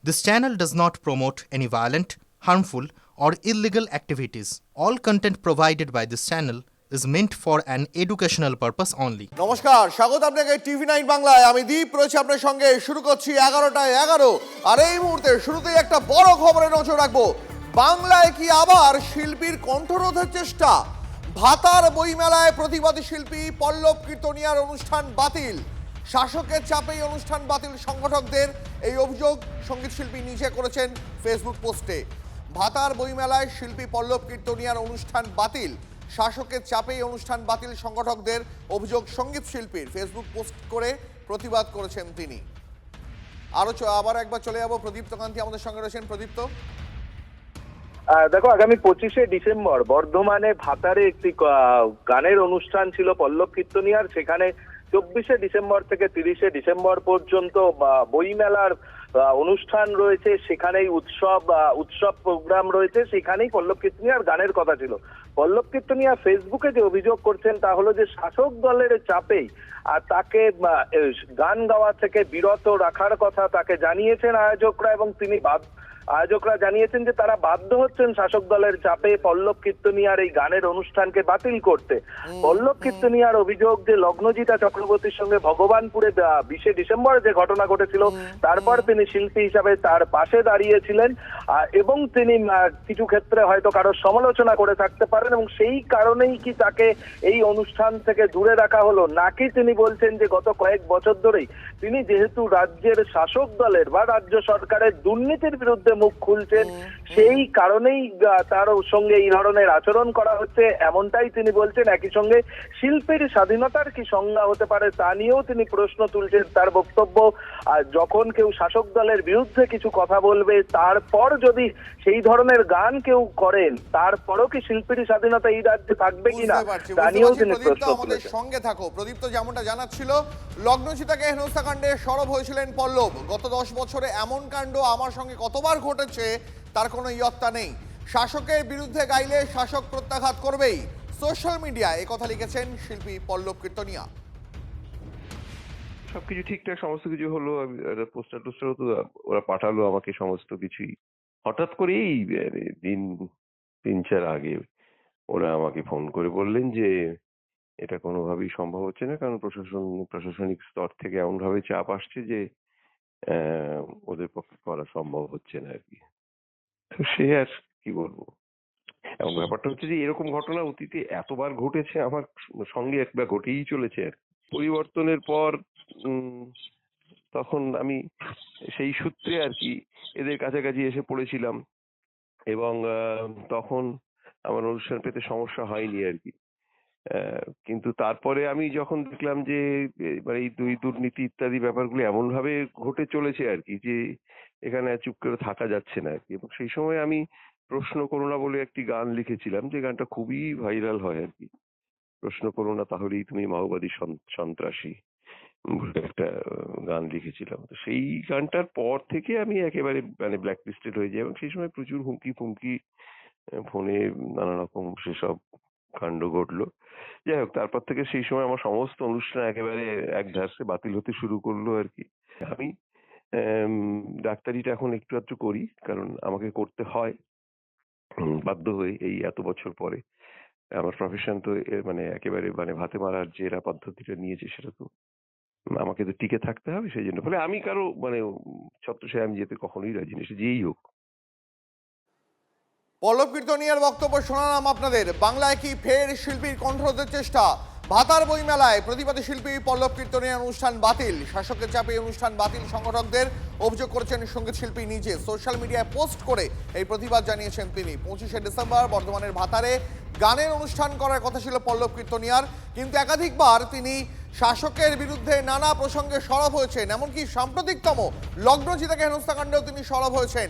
This channel does not promote any violent, harmful, or illegal activities. All content provided by this channel is meant for an educational purpose only. নমস্কার, স্বাগত আপনাকে টিভি9 বাংলায়। আমি দীপ রয়েছে আপনার সঙ্গে। শুরু করছি 11টায় 11। আর এই মুহূর্তে শুরুতেই একটা বড় খবরে নজর রাখবো। বাংলায় কি আবার শিল্পীর কণ্ঠরোধের চেষ্টা? ভাতার বইমেলায় প্রতিবাদী শিল্পী পল্লব কীর্তনিয়ার অনুষ্ঠান বাতিল। শাসকের চাপেই অনুষ্ঠান বাতিল সংগঠকদের, এই অভিযোগ সঙ্গীত শিল্পী নিজে করেছেন ফেসবুক পোস্টে। ভাতার বইমেলায় শিল্পী পল্লব কীর্তনিয়ার অনুষ্ঠান বাতিল, শাসকের চাপেই অনুষ্ঠান বাতিল সংগঠকদের, অভিযোগ সঙ্গীত শিল্পীর। ফেসবুক পোস্ট করে প্রতিবাদ করেছেন তিনি। আবার একবার চলে যাবো, প্রদীপ্ত কান্তি আমাদের সঙ্গে রয়েছেন। প্রদীপ্ত, দেখো, আগামী 25শে ডিসেম্বর বর্ধমানে ভাতারে একটি গানের অনুষ্ঠান ছিল পল্লব কীর্তনিয়ার। সেখানে 24শে ডিসেম্বর থেকে 30শে ডিসেম্বর পর্যন্ত বইমেলার অনুষ্ঠান রয়েছে। সেখানেই উৎসব প্রোগ্রাম রয়েছে, সেখানেই পল্লব কীর্তনিয়ার গানের কথা ছিল। পল্লব কীর্তনিয়া ফেসবুকে যে অভিযোগ করছেন তা হলো যে শাসক দলের চাপেই আর তাকে গান গাওয়া থেকে বিরত রাখার কথা তাকে জানিয়েছেন আয়োজকরা, এবং আয়োজকরা জানিয়েছেন যে তারা বাধ্য হচ্ছেন শাসক দলের চাপে পল্লব কীর্তনিয়ার এই গানের অনুষ্ঠানকে বাতিল করতে। পল্লব কীর্তনিয়ার অভিযোগ যে লগ্নজিতা চক্রবর্তীর সঙ্গে ভগবানপুরে 20শে ডিসেম্বর যে ঘটনা ঘটেছিল, তারপর তিনি শিল্পী হিসাবে তার পাশে দাঁড়িয়েছিলেন এবং তিনি কিছু ক্ষেত্রে হয়তো কারোর সমালোচনা করে থাকতে পারেন, এবং সেই কারণেই কি তাকে এই অনুষ্ঠান থেকে দূরে রাখা হলো, নাকি তিনি বলছেন যে গত কয়েক বছর ধরেই তিনি যেহেতু রাজ্যের শাসক দলের বা রাজ্য সরকারের দুর্নীতির বিরুদ্ধে মুখ খুলছেন, সেই কারণেই তার সঙ্গে এই ধরনের আচরণ করা হচ্ছে, এমনটাই তিনি বলছেন। একই সঙ্গে শিল্পীর স্বাধীনতার কি সংজ্ঞা হতে পারে তা নিয়েও তিনি প্রশ্ন তুলছেন। তার বক্তব্য, যখন কেউ শাসক দলের বিরুদ্ধে কিছু কথা বলবে, তারপর যদি সেই ধরনের গান কেউ করেন, তারপরও কি শিল্পীর স্বাধীনতা এই রাজ্যে থাকবে কিনা তা নিয়েও তিনি প্রশ্ন তুলেছেন। সঙ্গে থাকো প্রদীপ্ত। যেমনটা জানাচ্ছিল, লগ্নজিতাকে হেনস্থাকাণ্ডে সরব হয়েছিলেন পল্লব। গত 10 বছরে এমন কাণ্ড আমার সঙ্গে কতবার ঘটেছে তার কোনো ইয়ত্তা নেই। শাসকের বিরুদ্ধে গাইলে শাসক প্রত্যাঘাত করবেই, সোশ্যাল মিডিয়ায় একথা লিখেছেন শিল্পী পল্লব কীর্তনিয়া। সবকিছু ঠিকঠাক, সমস্ত কিছু হলো। পোস্টার টোস্টারও তো ওরা পাঠালো আমাকে, সমস্ত কিছুই। হঠাৎ করেই দিন 3-4 আগে ওরা আমাকে ফোন করে বললেন যে এটা কোনোভাবেই সম্ভব হচ্ছে না, কারণ প্রশাসনিক স্তর থেকে এমন ভাবে চাপ আসছে যে ওদের পক্ষে করা সম্ভব হচ্ছে না আর কি। তো সে আর কি বলবো। এবং ব্যাপারটা হচ্ছে যে এরকম ঘটনা অতীতে এতবার ঘটেছে আমার সঙ্গে, একবার ঘটেই চলেছে আর। পরিবর্তনের পর তখন আমি সেই সূত্রে আর কি এদের কাছাকাছি এসে পড়েছিলাম, এবং তখন আমার অনুষ্ঠান পেতে সমস্যা হয়নি আর কি। কিন্তু তারপরে আমি যখন দেখলাম যে এই দুর্নীতি ইত্যাদি ব্যাপারগুলো এমন ভাবে ঘটে চলেছে আর কি, যে এখানে চুপ করে থাকা যাচ্ছে না আর কি। এবং সেই সময় আমি প্রশ্ন করো না বলে একটি গান লিখেছিলাম, যে গানটা খুবই ভাইরাল হয় আর কি। প্রশ্ন করো না তাহলেই তুমি মাওবাদী সন্ত্রাসী বলে একটা গান লিখেছিলাম। তো সেই গানটার পর থেকে আমি একেবারে ব্ল্যাক লিস্টেড হয়ে যাই, এবং সেই সময় প্রচুর হুমকি ফুমকি, ফোনে নানা রকম সেসব কাণ্ড ঘটলো। যাই হোক, তারপর থেকে সেই সময় আমার সমস্ত অনুষ্ঠান একেবারে এক ধারসে বাতিল হতে শুরু করলো আর কি। আমি ডাক্তারিটা এখন একটু আধটু করি, কারণ আমাকে করতে হয় বাধ্য হয়ে এই এত বছর পরে। আমার প্রফেশন তো একেবারে ভাতে মারার যে এরা পদ্ধতিটা নিয়েছে, সেটা তো আমাকে তো টিকে থাকতে হবে। সেই জন্য ফলে আমি কারো ছত্রছায়ায় আমি যেতে কখনোই রাজি নেই, সে যেই হোক। পল্লব কীর্তনিয়ার বক্তব্য শোনালাম আপনাদের। বাংলায় কি ফের শিল্পীর কণ্ঠরোধের চেষ্টা? ভাতার বইমেলায় প্রতিবাদী শিল্পী পল্লব কীর্তনিয়ার অনুষ্ঠান বাতিল, শাসকের চাপে অনুষ্ঠান বাতিল সংগঠকদের, অভিযোগ করেছেন সঙ্গীত শিল্পী নিজে। সোশ্যাল মিডিয়ায় পোস্ট করে এই প্রতিবাদ জানিয়েছেন তিনি। 25শে ডিসেম্বর বর্ধমানের ভাতারে গানের অনুষ্ঠান করার কথা ছিল পল্লব কীর্তনিয়ার, কিন্তু একাধিকবার তিনি শাসকের বিরুদ্ধে নানা প্রসঙ্গে সরব হয়েছেন। এমনকি সাম্প্রতিকতম লগ্নজিতাকে হেনস্থাকাণ্ডেও তিনি সরব হয়েছেন।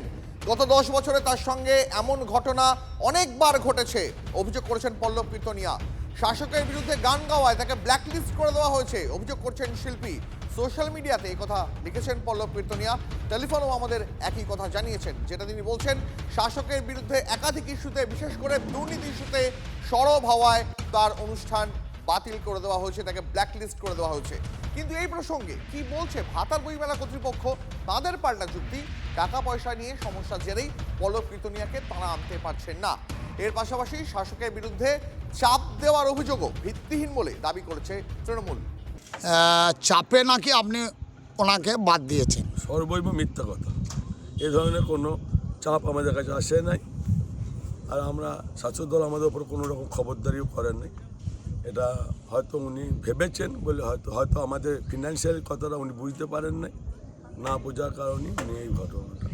গত 10 বছরে তার সঙ্গে এমন ঘটনা অনেকবার ঘটেছে, অভিযোগ করেছেন পল্লব কীর্তনিয়া। শাসকের বিরুদ্ধে গান গাওয়ায় তাকে ব্ল্যাকলিস্ট করে দেওয়া হয়েছে, অভিযোগ করছেন শিল্পী। সোশ্যাল মিডিয়াতে এই কথা লিখেছেন পল্লব কীর্তনিয়া। টেলিফোনেও আমাদের একই কথা জানিয়েছেন, যেটা তিনি বলছেন শাসকের বিরুদ্ধে একাধিক ইস্যুতে, বিশেষ করে দুর্নীতি ইস্যুতে সরব হওয়ায় তার অনুষ্ঠান বাতিল করে দেওয়া হয়েছে, তাকে ব্ল্যাকলিস্ট করে দেওয়া হয়েছে। কিন্তু এই প্রসঙ্গে কি বলছে ভাতার বইমেলা কর্তৃপক্ষ? তাদের পাল্টা যুক্তি, টাকা পয়সা নিয়ে সমস্যা জেরেই পল্লব কীর্তনিয়াকে তারা আনতে পারছেন না। এর পাশাপাশি শাসকের বিরুদ্ধে চাপ দেওয়ার অভিযোগও ভিত্তিহীন বলে দাবি করেছে তৃণমূল। চাপে নাকি আপনি ওনাকে বাদ দিয়েছেন। সর্বৈব মিথ্যা কথা। এ ধরনের কোনো চাপ আমাদের কাছে আসে নাই, আর আমরা শাসক দল আমাদের ওপর কোনো রকম খবরদারিও করেন নাই। এটা হয়তো উনি ভেবেছেন বলে হয়তো আমাদের ফিনান্সিয়াল কথাটা উনি বুঝতে পারেন নাই, না বোঝার কারণে উনি এই ঘটনাটা।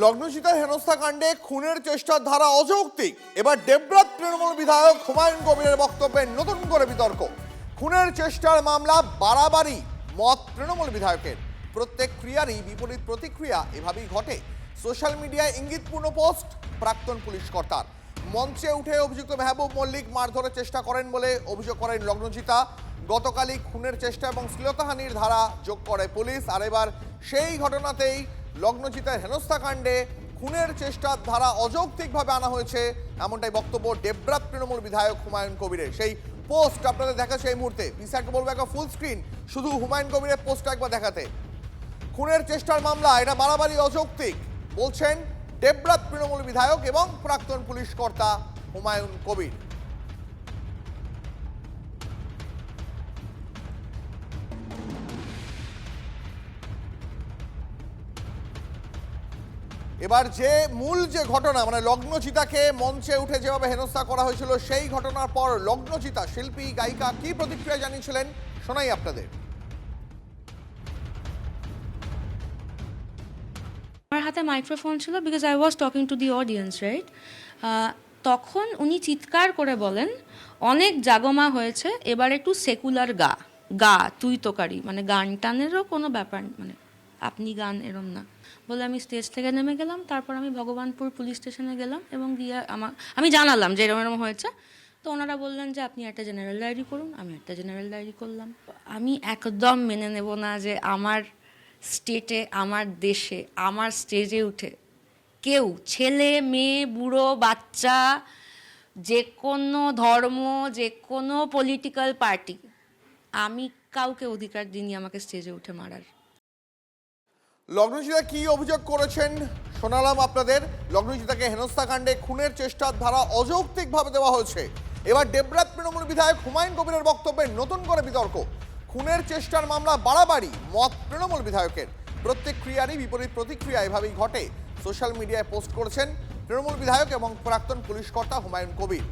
লগ্নজিতার হেনস্থা কাণ্ডে খুনের চেষ্টার ধারা অযৌক্তিক। এবার দেবরাত তৃণমূল বিধায়ক হুমায়ুন কবিরের বক্তব্যে নতুন করে বিতর্ক। খুনের চেষ্টার মামলা বাড়াবাড়ি মত তৃণমূল বিধায়কের। প্রত্যেক ক্রিয়ারই বিপরীত প্রতিক্রিয়া এভাবেই ঘটে। সোশ্যাল মিডিয়ায় ইঙ্গিতপূর্ণ পোস্ট প্রাক্তন পুলিশ কর্তার। মঞ্চে উঠে অভিযুক্ত মেহবুব মল্লিক মারধরের চেষ্টা করেন বলে অভিযোগ করেন লগ্নজিতা। গতকালই খুনের চেষ্টা এবং শ্লীলতাহানির ধারা যোগ করে পুলিশ। আর এবার সেই ঘটনাতেই লগ্নজিতার হেনস্থা কাণ্ডে খুনের চেষ্টার ধারা অযৌক্তিকভাবে আনা হয়েছে, এমনটাই বক্তব্য দেবরাত তৃণমূল বিধায়ক হুমায়ুন কবিরের। সেই পোস্ট আপনাদের দেখাচ্ছে এই মুহূর্তে। বিশাকে বলবো একবার ফুল স্ক্রিন শুধু হুমায়ুন কবিরের পোস্টটা একবার দেখাতে। খুনের চেষ্টার মামলা এটা বাড়াবাড়ি অযৌক্তিক বলছেন দেবরাত তৃণমূল বিধায়ক এবং প্রাক্তন পুলিশ কর্তা হুমায়ুন কবির। এবার যে মূল যে ঘটনা, মানে লগ্নজিতাকে মঞ্চে উঠে যেভাবে হেনস্থা করা হয়েছিল, সেই ঘটনার পর লগ্নজিতা শিল্পী গায়িকা কি প্রতিক্রিয়া জানিয়েছিলেন শোনাই আপনাদের। আমার হাতে মাইক্রোফোন ছিল, because I was talking to the audience, right? তখন উনি চিৎকার করে বলেন, অনেক জাগমা হয়েছে, এবার একটু সেকুলার গা তুই তোকারি, মানে গান টানেরও কোনো ব্যাপার, মানে আপনি গান এরম না বলে আমি স্টেজ থেকে নেমে গেলাম। তারপর আমি ভগবানপুর পুলিশ স্টেশনে গেলাম এবং গিয়ে আমি জানালাম যে এরম এরম হয়েছে। তো ওনারা বললেন যে আপনি একটা জেনারেল ডায়েরি করুন। আমি একটা জেনারেল ডায়েরি করলাম। আমি একদম মেনে নেব না যে আমার স্টেটে, আমার দেশে, আমার স্টেজে উঠে কেউ, ছেলে মেয়ে বুড়ো বাচ্চা, যে কোনো ধর্ম, যে কোনো পলিটিক্যাল পার্টি, আমি কাউকে অধিকার দিইনি আমাকে স্টেজে উঠে মারার। লগ্নজিতা কি অভিযোগ করেছেন শোনালাম আপনাদের। লগ্নজিতাকে হেনস্থা কাণ্ডে খুনের চেষ্টার ধারা অযৌক্তিকভাবে দেওয়া হয়েছে। এবার দেবরাত তৃণমূল বিধায়ক হুমায়ুন কবিরের বক্তব্যে নতুন করে বিতর্ক। খুনের চেষ্টার মামলা বাড়াবাড়ি মত তৃণমূল বিধায়কের। প্রত্যেক ক্রিয়ারই বিপরীত প্রতিক্রিয়া এভাবেই ঘটে। সোশ্যাল মিডিয়ায় পোস্ট করেছেন তৃণমূল বিধায়ক এবং প্রাক্তন পুলিশ কর্তা হুমায়ুন কবির।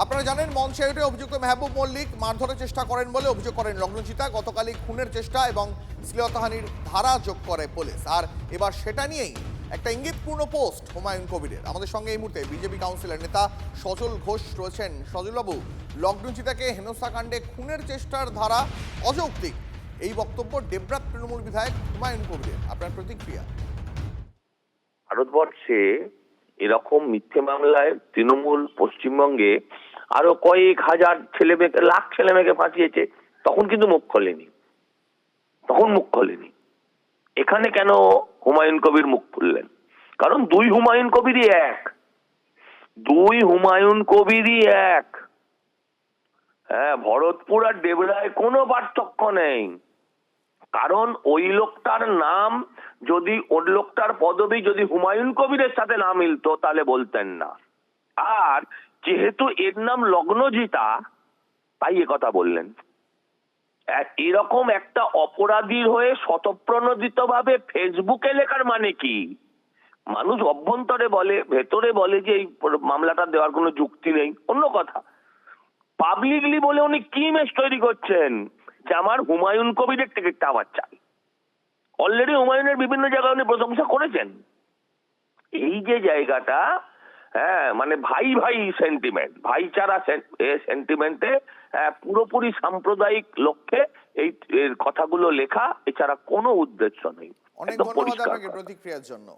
আপনারা জানেন, মঞ্চে উঠে অভিযুক্ত মেহবুব মল্লিক মারধরের চেষ্টা করেন বলে অভিযোগ করেন লগ্নজিতা। গতকালই খুনের চেষ্টা এবং শ্লীলতাহানির ধারা যোগ করে পুলিশ। আর এবার সেটা নিয়েই একটা ইঙ্গিতপূর্ণ পোস্ট হুমায়ুন কবিরের। আমাদের সঙ্গে এই মুহূর্তে বিজেপি কাউন্সিলর নেতা সজল ঘোষ রয়েছেন। সজলবাবু, লগ্নজিতাকে হেনস্থা কাণ্ডে খুনের চেষ্টার ধারা অযৌক্তিক, এই বক্তব্য দেবরাত তৃণমূল বিধায়ক হুমায়ুন কবিরের, আপনার প্রতিক্রিয়া? ভারতবর্ষে এরকম মিথ্যে মামলায় তৃণমূল পশ্চিমবঙ্গে আরো কয়েক হাজার ছেলে মেয়েকে, লাখ ছেলে মেয়েকে ফাঁসিয়েছে, তখন কিন্তু মুখ খোলেনি। এখানে কেন হুমায়ুন কবির মুখ খুললেন? কারণ দুই হুমায়ুন কবিরই এক। হ্যাঁ, ভরতপুর আর দেবরায় কোনো পার্থক্য নেই। কারণ ওই লোকটার নাম যদি, ওই লোকটার পদবি যদি হুমায়ুন কবিরের সাথে না মিলতো তাহলে বলতেন না। আর যেহেতু এর নাম লগ্নজিতা, তাই এ কথা বললেন। এরকম একটা অপরাধীর হয়ে স্বতঃপ্রণোদিত ভাবে ফেসবুকে লেখার মানে কি? মানুষ অভ্যন্তরে বলে, ভেতরে বলে যে এই মামলাটা দেওয়ার কোনো যুক্তি নেই, অন্য কথা। পাবলিকলি বলে উনি কি ইমেজ তৈরি করছেন যে আমার হুমায়ুন কবিরের টিকিটটা আবার চাই। অলরেডি হুমায়ুনের বিভিন্ন জায়গায় উনি প্রশংসা করেছেন। এই যে জায়গাটা, হ্যাঁ, মানে ভাই সেন্টিমেন্ট, ভাইচারা সেন্টিমেন্টে পুরোপুরি সাম্প্রদায়িক লক্ষ্যে এই কথাগুলো লেখা, এছাড়া কোনো উদ্দেশ্য নেই। অনেক ধন্যবাদ আপনাকে প্রতিক্রিয়ার জন্য।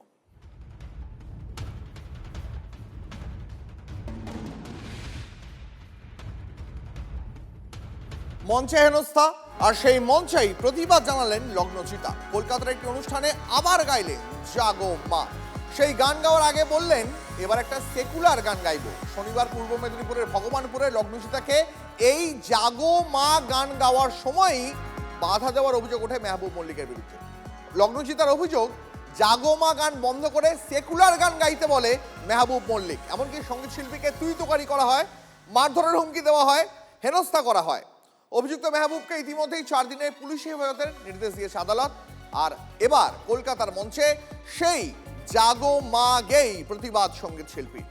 মঞ্চে হেনস্থা, আর সেই মঞ্চেই প্রতিবাদ জানালেন লগ্নজিতা। কলকাতার একটি অনুষ্ঠানে আবার গাইলেন জাগো মা। সেই গান গাওয়ার আগে বললেন এবার একটা সেকুলার গান গাইবো। শনিবার পূর্ব মেদিনীপুরের ভগবানপুরে লগ্নজিতাকে এই জাগো মা গান গাওয়ার সময়ই বাধা দেওয়ার অভিযোগ ওঠে মেহবুব মল্লিকের বিরুদ্ধে। লগ্নজিতার অভিযোগ, জাগো মা গান বন্ধ করে সেকুলার গান গাইতে বলে মেহবুব মল্লিক। এমনকি সঙ্গীত শিল্পীকে তুই তোকারি করা হয়, মারধরের হুমকি দেওয়া হয়, হেনস্থা করা হয়। অভিযুক্ত মেহবুবকে ইতিমধ্যেই 4 দিনের পুলিশি হেফাজতের নির্দেশ দিয়েছে আদালত। আর এবার কলকাতার মঞ্চে সেই জাগো মা গেই প্রতিবাদ সঙ্গীত শিল্পী।